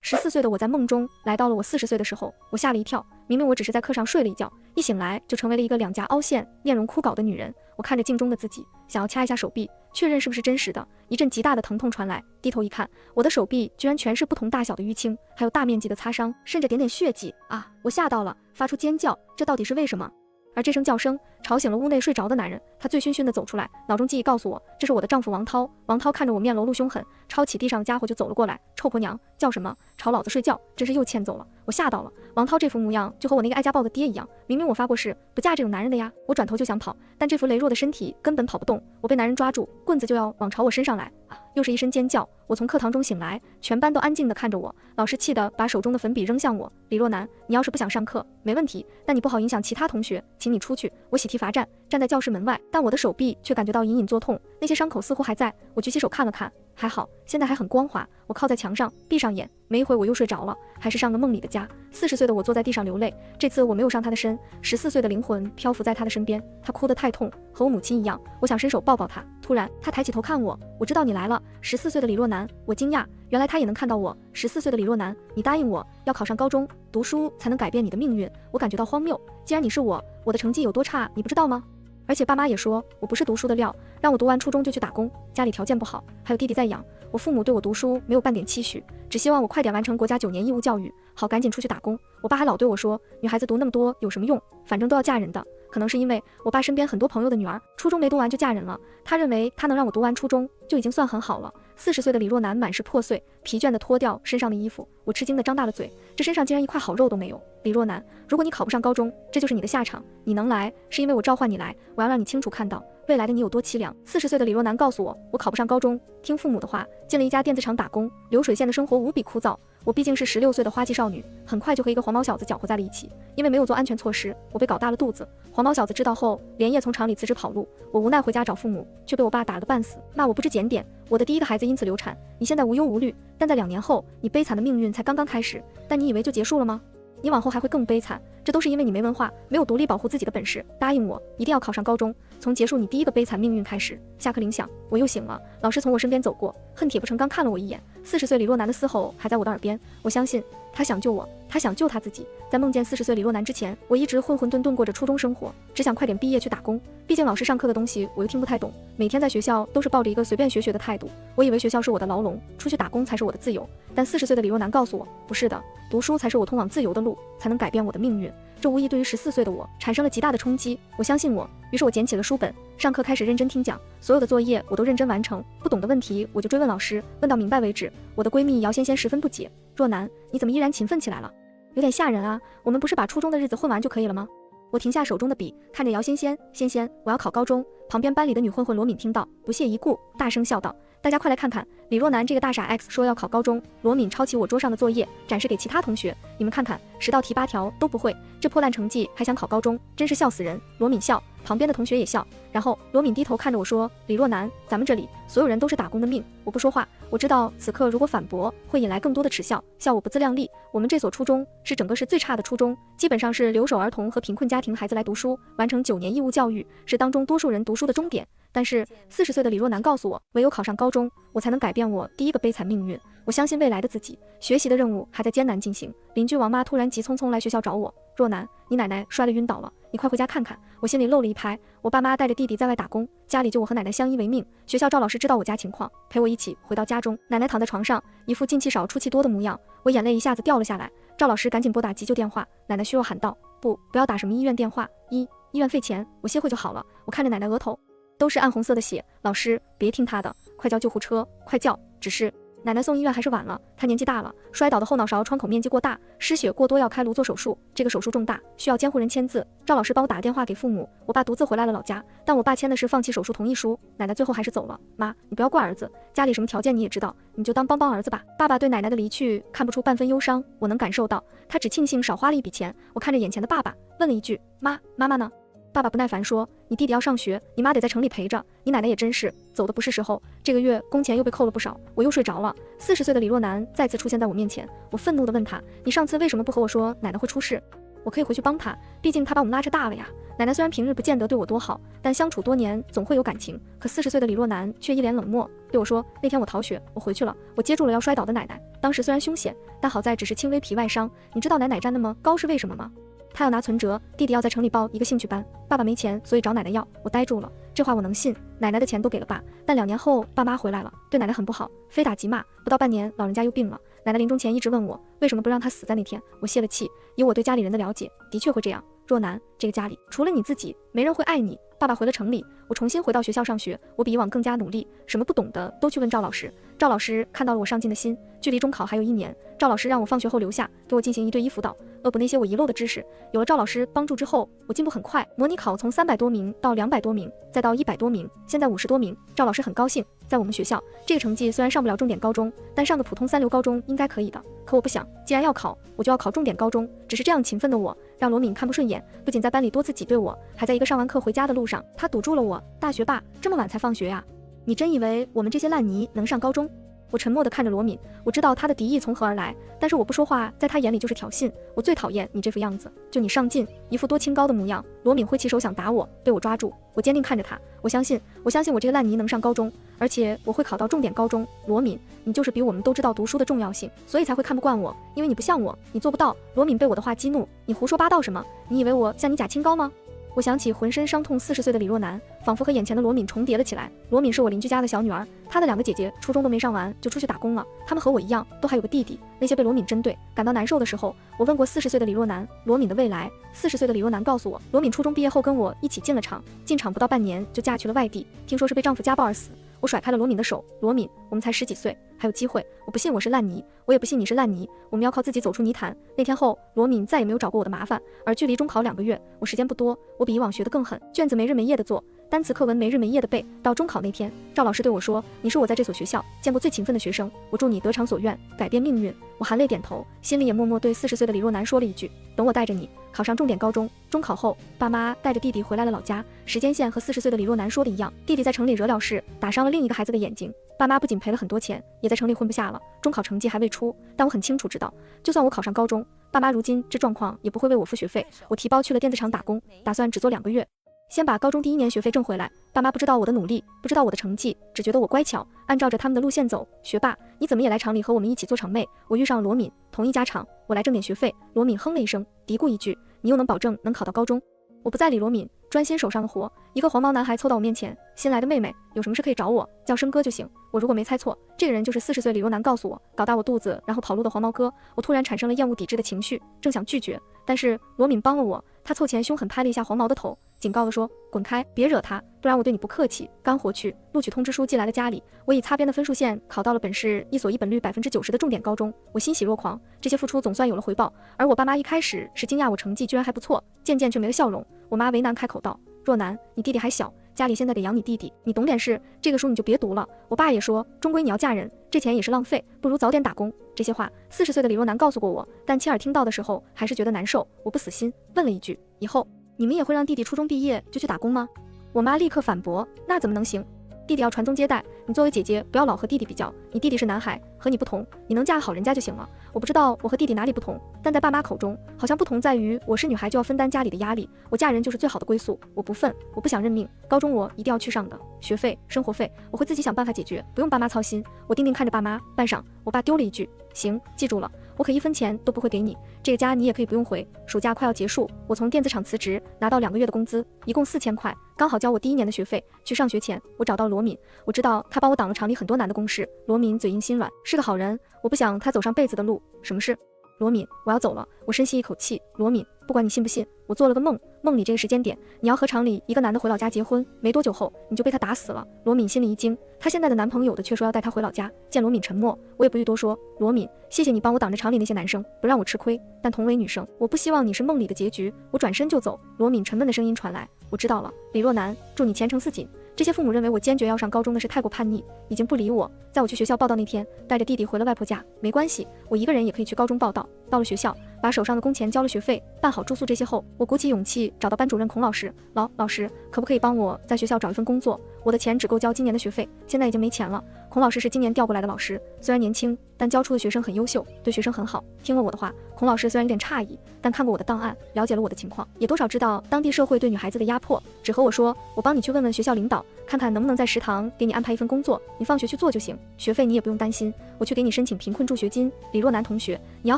14岁的我在梦中来到了我40岁的时候，我吓了一跳，明明我只是在课上睡了一觉，一醒来就成为了一个两颊凹陷、面容枯槁的女人。我看着镜中的自己，想要掐一下手臂，确认是不是真实的。一阵极大的疼痛传来，低头一看，我的手臂居然全是不同大小的淤青，还有大面积的擦伤，甚至点点血迹啊！我吓到了，发出尖叫，这到底是为什么？而这声叫声吵醒了屋内睡着的男人，他醉醺醺地走出来，脑中记忆告诉我，这是我的丈夫王涛。王涛看着我面楼路凶狠，抄起地上的家伙就走了过来。臭婆娘，叫什么？吵老子睡觉，真是又欠揍了。我吓到了，王涛这副模样就和我那个爱家暴的爹一样，明明我发过誓不嫁这种男人的呀。我转头就想跑，但这副羸弱的身体根本跑不动，我被男人抓住，棍子就要往朝我身上来啊！又是一声尖叫，我从课堂中醒来，全班都安静地看着我。老师气得把手中的粉笔扔向我，李若男，你要是不想上课没问题，但你不好影响其他同学，请你出去。我喜提罚站，站在教室门外，但我的手臂却感觉到隐隐作痛，那些伤口似乎还在。我举起手看了看，还好，现在还很光滑。我靠在墙上，闭上眼，没一会我又睡着了，还是上个梦里的家。40岁的我坐在地上流泪，这次我没有上他的身，14岁的灵魂漂浮在他的身边。他哭得太痛，和我母亲一样，我想伸手抱抱他。突然，他抬起头看我，我知道你来了。14岁的李若男，我惊讶，原来他也能看到我。14岁的李若男，你答应我要考上高中，读书才能改变你的命运。我感觉到荒谬，既然你是我的成绩有多差，你不知道吗？而且爸妈也说我不是读书的料，让我读完初中就去打工，家里条件不好，还有弟弟在养。我父母对我读书没有半点期许，只希望我快点完成国家9年义务教育，好赶紧出去打工。我爸还老对我说，女孩子读那么多有什么用，反正都要嫁人的。可能是因为我爸身边很多朋友的女儿初中没读完就嫁人了，他认为他能让我读完初中就已经算很好了。40岁的李若男满是破碎，疲倦地脱掉身上的衣服，我吃惊地张大了嘴，这身上竟然一块好肉都没有。李若男，如果你考不上高中，这就是你的下场。你能来是因为我召唤你来，我要让你清楚看到未来的你有多凄凉。40岁的李若男告诉我，我考不上高中，听父母的话，进了一家电子厂打工，流水线的生活无比枯燥。我毕竟是16岁的花季少女，很快就和一个黄毛小子搅和在了一起。因为没有做安全措施，我被搞大了肚子。黄毛小子知道后，连夜从厂里辞职跑路。我无奈回家找父母，却被我爸打了个半死，骂我不知检点。我的第一个孩子因此流产，你现在无忧无虑，但在2年后，你悲惨的命运才刚刚开始。但你以为就结束了吗？你往后还会更悲惨，这都是因为你没文化，没有独立保护自己的本事。答应我，一定要考上高中，从结束你第一个悲惨命运开始。下课铃响，我又醒了。老师从我身边走过，恨铁不成钢看了我一眼。40岁李若男的嘶吼还在我的耳边，我相信他想救我，他想救他自己。在梦见40岁李若男之前，我一直混混沌沌过着初中生活，只想快点毕业去打工。毕竟老师上课的东西我又听不太懂，每天在学校都是抱着一个随便学的态度。我以为学校是我的牢笼，出去打工才是我的自由。但40岁的李若男告诉我，不是的，读书才是我通往自由的路，才能改变我的命运。这无疑对于14岁的我产生了极大的冲击。我相信我，于是我捡起了书本，上课开始认真听讲，所有的作业我都认真完成，不懂的问题我就追问老师，问到明白为止。我的闺蜜姚仙仙十分不解，若男，你怎么依然勤奋起来了？有点吓人啊，我们不是把初中的日子混完就可以了吗？我停下手中的笔，看着姚仙仙，仙仙，我要考高中。旁边班里的女混混罗敏听到，不屑一顾，大声笑道，大家快来看看，李若男这个大傻 X 说要考高中。罗敏抄起我桌上的作业，展示给其他同学，你们看看，10道题8条都不会，这破烂成绩还想考高中，真是笑死人。罗敏笑，旁边的同学也笑，然后罗敏低头看着我说，李若男，咱们这里所有人都是打工的命。我不说话，我知道此刻如果反驳会引来更多的耻笑，笑我不自量力。我们这所初中是整个市最差的初中，基本上是留守儿童和贫困家庭孩子来读书，完成9年义务教育，是当中多数人读书的终点。但是40岁的李若男告诉我，唯有考上高中，我才能改变我第一个悲惨命运。我相信未来的自己，学习的任务还在艰难进行。邻居王妈突然急匆匆来学校找我，若男，你奶奶摔了晕倒了，你快回家看看。我心里漏了一拍，我爸妈带着弟弟在外打工，家里就我和奶奶相依为命。学校赵老师知道我家情况，陪我一起回到家中。奶奶躺在床上，一副进气少出气多的模样，我眼泪一下子掉了下来。赵老师赶紧拨打急救电话，奶奶虚弱喊道，不要打什么医院电话，医院费钱，我歇会就好了。我看着奶奶额头都是暗红色的血，老师别听他的，快叫救护车，快叫。只是奶奶送医院还是晚了，她年纪大了，摔倒的后脑勺窗口面积过大，失血过多，要开颅做手术。这个手术重大，需要监护人签字。赵老师帮我打了电话给父母，我爸独自回来了老家，但我爸签的是放弃手术同意书。奶奶最后还是走了。妈，你不要怪儿子，家里什么条件你也知道，你就当帮儿子吧。爸爸对奶奶的离去看不出半分忧伤，我能感受到，他只庆幸少花了一笔钱。我看着眼前的爸爸，问了一句，妈妈呢？爸爸不耐烦说，你弟弟要上学，你妈得在城里陪着，你奶奶也真是走的不是时候，这个月工钱又被扣了不少。我又睡着了。40岁的李若男再次出现在我面前，我愤怒地问他，你上次为什么不和我说奶奶会出事？我可以回去帮他，毕竟他把我们拉扯大了呀。奶奶虽然平日不见得对我多好，但相处多年总会有感情。可40岁的李若男却一脸冷漠，对我说：“那天我逃学，我回去了，我接住了要摔倒的奶奶。当时虽然凶险，但好在只是轻微皮外伤。你知道奶奶站那么高是为什么吗？他要拿存折，弟弟要在城里报一个兴趣班，爸爸没钱，所以找奶奶要。我呆住了，这话我能信？奶奶的钱都给了爸，但2年后爸妈回来了，对奶奶很不好，非打即骂。不到半年，老人家又病了。奶奶临终前一直问我，为什么不让他死在那天？我泄了气，以我对家里人的了解，的确会这样。若男，这个家里除了你自己，没人会爱你。爸爸回了城里，我重新回到学校上学，我比以往更加努力，什么不懂的都去问赵老师。赵老师看到了我上进的心，距离中考还有1年，赵老师让我放学后留下，给我进行1对1辅导，恶补那些我遗漏的知识。有了赵老师帮助之后，我进步很快，模拟考从300多名到200多名，再到100多名，现在50多名。赵老师很高兴，在我们学校，这个成绩虽然上不了重点高中，但上个普通3流高中应该可以的。可我不想，既然要考，我就要考重点高中。只是这样勤奋的我，让罗敏看不顺眼，不仅在班里多次挤兑我，还在一个上完课回家的路上，他堵住了我。大学霸，这么晚才放学呀？你真以为我们这些烂泥能上高中？我沉默地看着罗敏，我知道他的敌意从何而来，但是我不说话，在他眼里就是挑衅。我最讨厌你这副样子，就你上进，一副多清高的模样。罗敏挥起手想打我，被我抓住。我坚定看着他，我相信我这个烂泥能上高中，而且我会考到重点高中。罗敏，你就是比我们都知道读书的重要性，所以才会看不惯我，因为你不像我，你做不到。罗敏被我的话激怒，你胡说八道什么？你以为我像你假清高吗？我想起浑身伤痛40岁的李若男，仿佛和眼前的罗敏重叠了起来。罗敏是我邻居家的小女儿，她的2个姐姐初中都没上完就出去打工了，她们和我一样，都还有个弟弟。那些被罗敏针对感到难受的时候，我问过40岁的李若男罗敏的未来。40岁的李若男告诉我，罗敏初中毕业后跟我一起进了厂，进厂不到半年就嫁去了外地，听说是被丈夫家暴而死。我甩开了罗敏的手，罗敏，我们才10几岁，还有机会。我不信我是烂泥，我也不信你是烂泥，我们要靠自己走出泥潭。那天后，罗敏再也没有找过我的麻烦，而距离中考2个月，我时间不多，我比以往学得更狠，卷子没日没夜的做，单词课文没日没夜的背。到中考那天，赵老师对我说，你是我在这所学校见过最勤奋的学生，我祝你得偿所愿，改变命运。我含泪点头，心里也默默对40岁的李若男说了一句，等我带着你考上重点高中。中考后，爸妈带着弟弟回来了老家，时间线和40岁的李若男说的一样，弟弟在城里惹了事，打伤了另一个孩子的眼睛，爸妈不仅赔了很多钱，也在城里混不下了。中考成绩还未出，但我很清楚知道，就算我考上高中，爸妈如今这状况也不会为我付学费。我提包去了电子厂打工，打算只做2个月，先把高中第1年学费挣回来。爸妈不知道我的努力，不知道我的成绩，只觉得我乖巧，按照着他们的路线走。学霸，你怎么也来厂里和我们一起做厂妹？我遇上罗敏，同一家厂，我来挣点学费。罗敏哼了一声，嘀咕一句，你又能保证能考到高中？我不再理罗敏，专心手上的活。一个黄毛男孩凑到我面前，新来的妹妹，有什么事可以找我，叫生哥就行。我如果没猜错，这个人就是40岁李若男告诉我搞大我肚子然后跑路的黄毛哥。我突然产生了厌恶抵制的情绪，正想拒绝，但是罗敏帮了我，他凑前凶狠拍了一下黄毛的头，警告地说，滚开，别惹他，不然我对你不客气。干活去。录取通知书寄来了家里，我以擦边的分数线考到了本市一所一本率90%的重点高中，我欣喜若狂，这些付出总算有了回报。而我爸妈一开始是惊讶我成绩居然还不错，渐渐却没了笑容。我妈为难开口道，若男，你弟弟还小，家里现在得养你弟弟，你懂点事，这个书你就别读了。我爸也说，终归你要嫁人，这钱也是浪费，不如早点打工。这些话40岁的李若男告诉过我，但亲耳听到的时候还是觉得难受。我不死心，问了一句，以后你们也会让弟弟初中毕业就去打工吗？我妈立刻反驳，那怎么能行？弟弟要传宗接代，你作为姐姐不要老和弟弟比较，你弟弟是男孩，和你不同，你能嫁好人家就行了。我不知道我和弟弟哪里不同，但在爸妈口中，好像不同在于我是女孩就要分担家里的压力，我嫁人就是最好的归宿。我不忿，我不想认命，高中我一定要去上的，学费、生活费我会自己想办法解决，不用爸妈操心。我定定看着爸妈，半晌，我爸丢了一句，行，记住了，我可1分钱都不会给你，这个家你也可以不用回。暑假快要结束，我从电子厂辞职，拿到2个月的工资，一共4000块，刚好交我第1年的学费。去上学前，我找到罗敏，我知道他帮我挡了厂里很多难的公事。罗敏嘴硬心软，是个好人，我不想他走上辈子的路。什么事？罗敏，我要走了。我深吸一口气，罗敏，不管你信不信，我做了个梦，梦里这个时间点，你要和厂里一个男的回老家结婚，没多久后你就被他打死了。罗敏心里一惊，她现在的男朋友的却说要带她回老家。见罗敏沉默，我也不欲多说。罗敏，谢谢你帮我挡着厂里那些男生，不让我吃亏，但同为女生，我不希望你是梦里的结局。我转身就走。罗敏沉闷的声音传来，我知道了，李若男，祝你前程似锦。这些父母认为我坚决要上高中的事太过叛逆，已经不理我。在我去学校报到那天，带着弟弟回了外婆家。没关系，我一个人也可以去高中报到。到了学校，把手上的工钱交了学费，办好住宿这些后，我鼓起勇气找到班主任孔老师，老师，可不可以帮我在学校找一份工作？我的钱只够交今年的学费，现在已经没钱了。孔老师是今年调过来的老师，虽然年轻，但教出的学生很优秀，对学生很好。听了我的话，孔老师虽然有点诧异，但看过我的档案，了解了我的情况，也多少知道当地社会对女孩子的压迫，只和我说，我帮你去问问学校领导，看看能不能在食堂给你安排一份工作，你放学去做就行，学费你也不用担心，我去给你申请贫困助学金。李若男同学，你要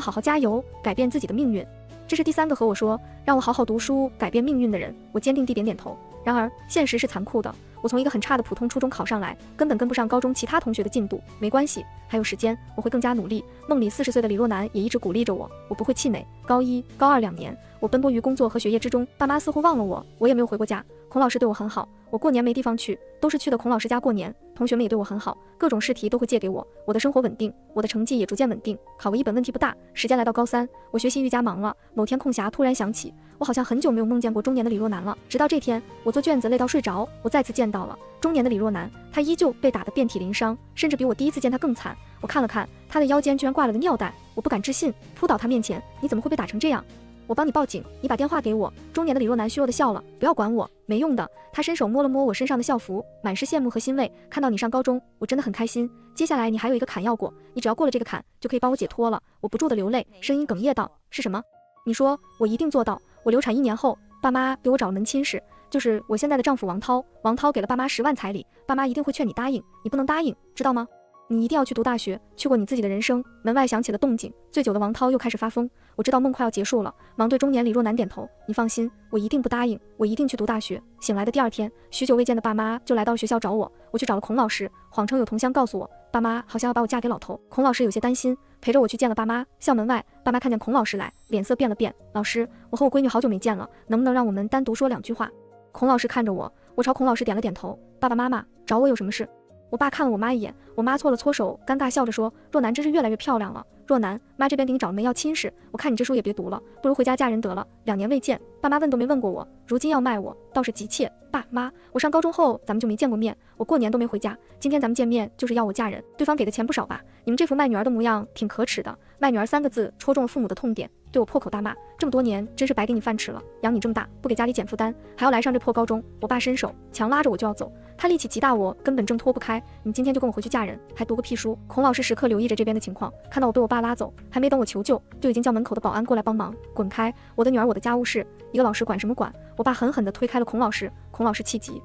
好好加油，改变自己的命运。这是第3个和我说让我好好读书改变命运的人，我坚定地点点头。然而现实是残酷的，我从一个很差的普通初中考上来，根本跟不上高中其他同学的进度。没关系，还有时间，我会更加努力。梦里40岁的李若男也一直鼓励着我，我不会气馁。高1、高22年，我奔波于工作和学业之中，爸妈似乎忘了我，我也没有回过家。孔老师对我很好，我过年没地方去，都是去的孔老师家过年。同学们也对我很好，各种试题都会借给我。我的生活稳定，我的成绩也逐渐稳定，考个1本问题不大。时间来到高3，我学习愈加忙了。某天空暇突然想起，我好像很久没有梦见过中年的李若男了。直到这天，我做卷子累到睡着，我再次见到了中年的李若男，他依旧被打得遍体鳞伤，甚至比我第一次见他更惨。我看了看他的腰间居然挂了个尿袋，我不敢置信，扑倒他面前，你怎么会被打成这样？我帮你报警，你把电话给我。中年的李若男虚弱地笑了，不要管我，没用的。他伸手摸了摸我身上的校服，满是羡慕和欣慰。看到你上高中，我真的很开心。接下来你还有一个坎要过，你只要过了这个坎，就可以帮我解脱了。我不住地流泪，声音哽咽道：是什么？你说，我一定做到。我流产1年后，爸妈给我找了门亲事，就是我现在的丈夫王涛。王涛给了爸妈10万彩礼，爸妈一定会劝你答应，你不能答应，知道吗？你一定要去读大学，去过你自己的人生。门外响起了动静，醉酒的王涛又开始发疯。我知道梦快要结束了，忙对中年李若男点头。你放心，我一定不答应，我一定去读大学。醒来的第2天，许久未见的爸妈就来到了学校找我。我去找了孔老师，谎称有同乡告诉我，爸妈好像要把我嫁给老头。孔老师有些担心，陪着我去见了爸妈。校门外，爸妈看见孔老师来，脸色变了变。老师，我和我闺女好久没见了，能不能让我们单独说2句话？孔老师看着我，我朝孔老师点了点头。爸爸妈妈找我有什么事？我爸看了我妈一眼，我妈搓了搓手，尴尬笑着说：若男真是越来越漂亮了。若男，妈这边给你找了门要亲事，我看你这书也别读了，不如回家嫁人得了。2年未见，爸妈问都没问过我，如今要卖我，倒是急切。爸妈，我上高中后咱们就没见过面，我过年都没回家，今天咱们见面就是要我嫁人，对方给的钱不少吧？你们这副卖女儿的模样挺可耻的。卖女儿3个字戳中了父母的痛点，对我破口大骂，这么多年真是白给你饭吃了，养你这么大不给家里减负担，还要来上这破高中。我爸伸手强拉着我就要走，他力气极大，我根本挣脱不开。你今天就跟我回去嫁人，还读个屁书？孔老师时刻留意着这边的情况，看到我被我爸拉走，还没等我求救，就已经叫门口的保安过来帮忙。滚开！我的女儿，我的家务事，一个老师管什么管？我爸狠狠地推开了孔老师。孔老师气急，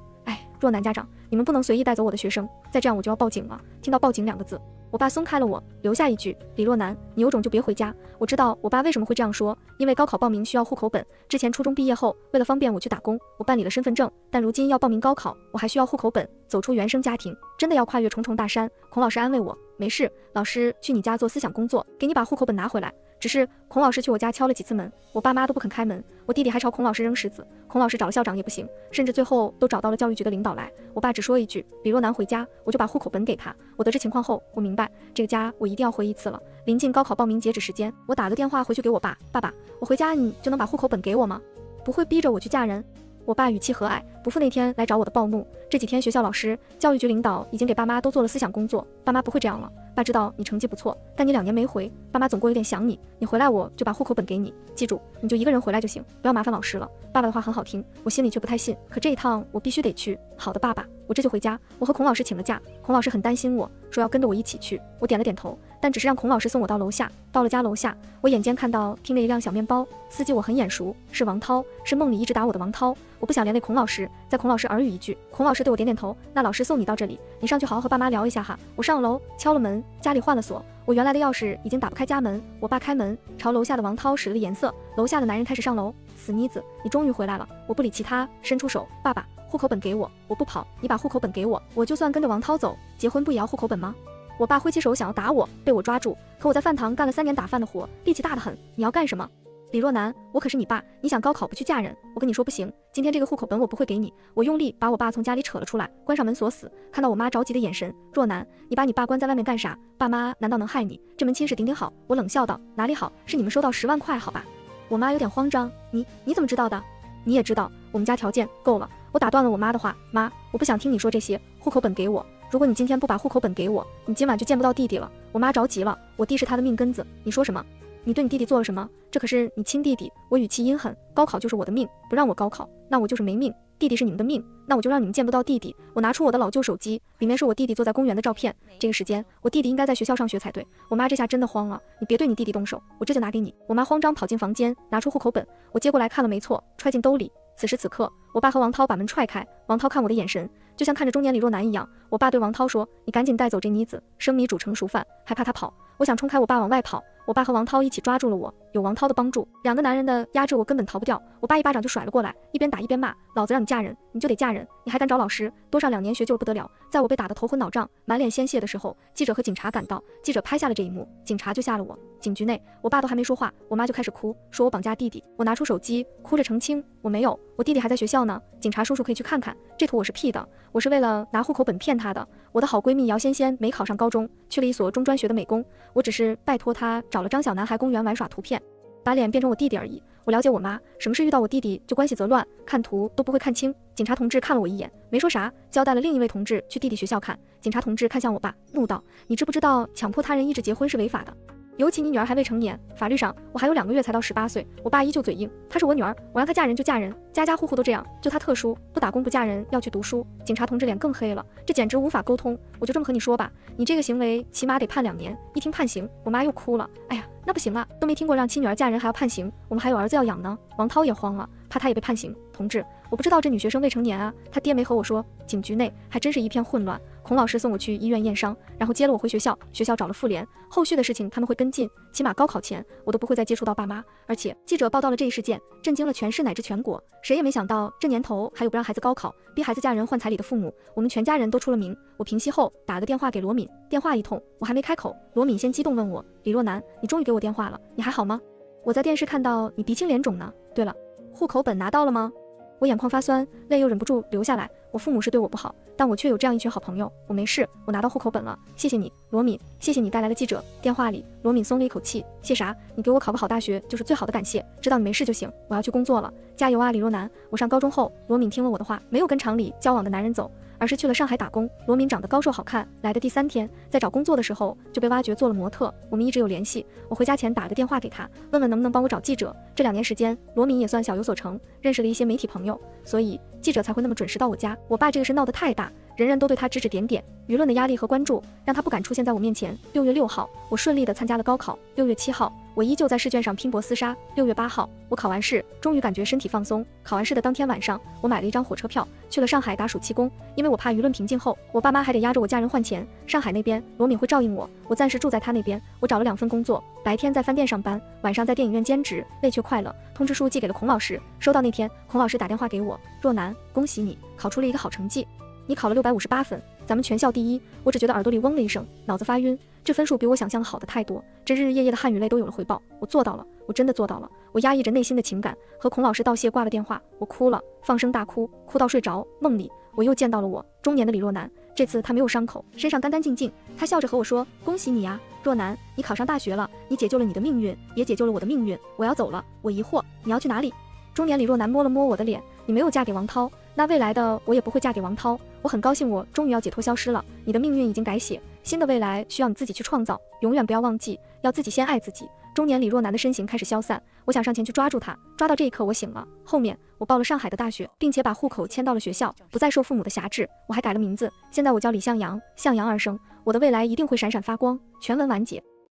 若男家长，你们不能随意带走我的学生，再这样我就要报警了。听到报警2个字，我爸松开了我，留下一句：李若男，你有种就别回家。我知道我爸为什么会这样说，因为高考报名需要户口本，之前初中毕业后，为了方便我去打工，我办理了身份证，但如今要报名高考，我还需要户口本，走出原生家庭，真的要跨越重重大山。孔老师安慰我，没事，老师去你家做思想工作，给你把户口本拿回来。只是孔老师去我家敲了几次门，我爸妈都不肯开门，我弟弟还朝孔老师扔石子，孔老师找了校长也不行，甚至最后都找到了教育局的领导来。我爸只说一句李若男回家，我就把户口本给他。我得知情况后，我明白这个家我一定要回一次了。临近高考报名截止时间，我打个电话回去给我爸，爸爸，我回家你就能把户口本给我吗？不会逼着我去嫁人？我爸语气和蔼，不负那天来找我的暴怒。这几天学校老师、教育局领导已经给爸妈都做了思想工作，爸妈不会这样了。爸知道你成绩不错，但你2年没回，爸妈总归有点想你。你回来我就把户口本给你，记住，你就一个人回来就行，不要麻烦老师了。爸爸的话很好听，我心里却不太信。可这一趟我必须得去。好的，爸爸，我这就回家。我和孔老师请了假，孔老师很担心我，说要跟着我一起去。我点了点头，但只是让孔老师送我到楼下。到了家楼下，我眼尖看到停了一辆小面包，司机我很眼熟，是王涛，是梦里一直打我的王涛。我不想连累孔老师，在孔老师耳语一句，孔老师对我点点头，那老师送你到这里，你上去好好和爸妈聊一下哈。我上楼敲了门，家里换了锁，我原来的钥匙已经打不开家门。我爸开门，朝楼下的王涛使了颜色，楼下的男人开始上楼。死妮子，你终于回来了。我不理其他，伸出手，爸爸，户口本给我，我不跑，你把户口本给我，我就算跟着王涛走，结婚不也要户口本吗？我爸挥起手想要打我，被我抓住，可我在饭堂干了3年打饭的活，力气大得很。你要干什么？李若男，我可是你爸，你想高考不去嫁人，我跟你说不行，今天这个户口本我不会给你。我用力把我爸从家里扯了出来，关上门锁死。看到我妈着急的眼神，若男，你把你爸关在外面干啥？爸妈难道能害你？这门亲事顶顶好。我冷笑道，哪里好，是你们收到10万块好吧？我妈有点慌张，你怎么知道的？你也知道我们家条件够了。我打断了我妈的话，妈，我不想听你说这些，户口本给我。如果你今天不把户口本给我，你今晚就见不到弟弟了。我妈着急了，我弟是他的命根子，你说什么？你对你弟弟做了什么？这可是你亲弟弟。我语气阴狠，高考就是我的命，不让我高考，那我就是没命。弟弟是你们的命，那我就让你们见不到弟弟。我拿出我的老旧手机，里面是我弟弟坐在公园的照片。这个时间，我弟弟应该在学校上学才对。我妈这下真的慌了，你别对你弟弟动手，我这就拿给你。我妈慌张跑进房间，拿出户口本，我接过来看了，没错，揣进兜里。此时此刻，我爸和王涛把门踹开，王涛看我的眼神就像看着中年李若男一样。我爸对王涛说：“你赶紧带走这妮子，生米煮成熟饭，还怕她跑？”我想冲开我爸往外跑，我爸和王涛一起抓住了我，有王涛的帮助，两个男人的压着我根本逃不掉。我爸一巴掌就甩了过来，一边打一边骂：“老子让你嫁人，你就得嫁人，你还敢找老师？多上2年学就是不得了！”在我被打得头昏脑胀、满脸鲜血的时候，记者和警察赶到，记者拍下了这一幕，警察就下了我。警局内，我爸都还没说话，我妈就开始哭，说我绑架弟弟。我拿出手机，哭着澄清我没有，我弟弟还在学校呢，警察叔叔可以去看看，这图我是 P 的，我是为了拿户口本骗他的。我的好闺蜜姚仙仙没考上高中，去了一所中专学的美工，我只是拜托她找了张小男孩公园玩耍图片，把脸变成我弟弟而已。我了解我妈，什么事遇到我弟弟就关系则乱，看图都不会看清。警察同志看了我一眼，没说啥，交代了另一位同志去弟弟学校看。警察同志看向我爸，怒道：“你知不知道强迫他人意志结婚是违法的？尤其你女儿还未成年，法律上我还有2个月才到18岁。”我爸依旧嘴硬，她是我女儿，我让她嫁人就嫁人，家家户户都这样，就她特殊，不打工不嫁人，要去读书。警察同志脸更黑了，这简直无法沟通。我就这么和你说吧，你这个行为起码得判2年。一听判刑，我妈又哭了。哎呀，那不行了，都没听过让亲女儿嫁人还要判刑，我们还有儿子要养呢。王涛也慌了，怕他也被判刑。同志，我不知道这女学生未成年啊，他爹没和我说。警局内还真是一片混乱。孔老师送我去医院验伤，然后接了我回学校，学校找了妇联，后续的事情他们会跟进，起码高考前我都不会再接触到爸妈。而且记者报道了这一事件，震惊了全市乃至全国，谁也没想到这年头还有不让孩子高考、逼孩子嫁人换彩礼的父母，我们全家人都出了名。我平息后打了个电话给罗敏，电话一通，我还没开口，罗敏先激动问我：“李若男，你终于给我电话了，你还好吗？我在电视看到你鼻青脸肿呢。对了，户口本拿到了吗？”我眼眶发酸，泪又忍不住流下来。我父母是对我不好，但我却有这样一群好朋友。我没事，我拿到户口本了，谢谢你，罗敏，谢谢你带来了记者。电话里，罗敏松了一口气，谢啥？你给我考个好大学就是最好的感谢，知道你没事就行，我要去工作了，加油啊，李若男。我上高中后，罗敏听了我的话，没有跟厂里交往的男人走，而是去了上海打工。罗敏长得高瘦好看，来的第3天，在找工作的时候就被挖掘做了模特，我们一直有联系。我回家前打了个电话给他，问问能不能帮我找记者。这2年时间，罗敏也算小有所成，认识了一些媒体朋友，所以记者才会那么准时到我家。我爸这个事闹得太大，人人都对他指指点点，舆论的压力和关注让他不敢出现在我面前。6月6号，我顺利地参加了高考。6月7号，我依旧在试卷上拼搏厮杀。6月8号，我考完试，终于感觉身体放松。考完试的当天晚上，我买了一张火车票，去了上海打暑期工，因为我怕舆论平静后，我爸妈还得压着我嫁人换钱。上海那边，罗敏会照应我，我暂时住在他那边。我找了2份工作，白天在饭店上班，晚上在电影院兼职，累却快乐。通知书寄给了孔老师，收到那天，孔老师打电话给我：“若男，恭喜你考出了一个好成绩，你考了658分，咱们全校第1。”我只觉得耳朵里嗡了一声，脑子发晕，这分数比我想象的好的太多，这日日夜夜的汗与泪都有了回报。我做到了，我真的做到了。我压抑着内心的情感，和孔老师道谢，挂了电话。我哭了，放声大哭，哭到睡着。梦里我又见到了我中年的李若男，这次他没有伤口，身上干干净净。他笑着和我说：“恭喜你呀，若男，你考上大学了，你解救了你的命运，也解救了我的命运。我要走了。”我疑惑：“你要去哪里？”中年李若男摸了摸我的脸：“你没有嫁给王涛，那未来的我也不会嫁给王涛。我很高兴，我终于要解脱消失了。你的命运已经改写，新的未来需要你自己去创造，永远不要忘记，要自己先爱自己。”中年李若男的身形开始消散，我想上前去抓住他，抓到这一刻我醒了。后面我报了上海的大学，并且把户口迁到了学校，不再受父母的辖制。我还改了名字，现在我叫李向阳，向阳而生，我的未来一定会闪闪发光。全文完结。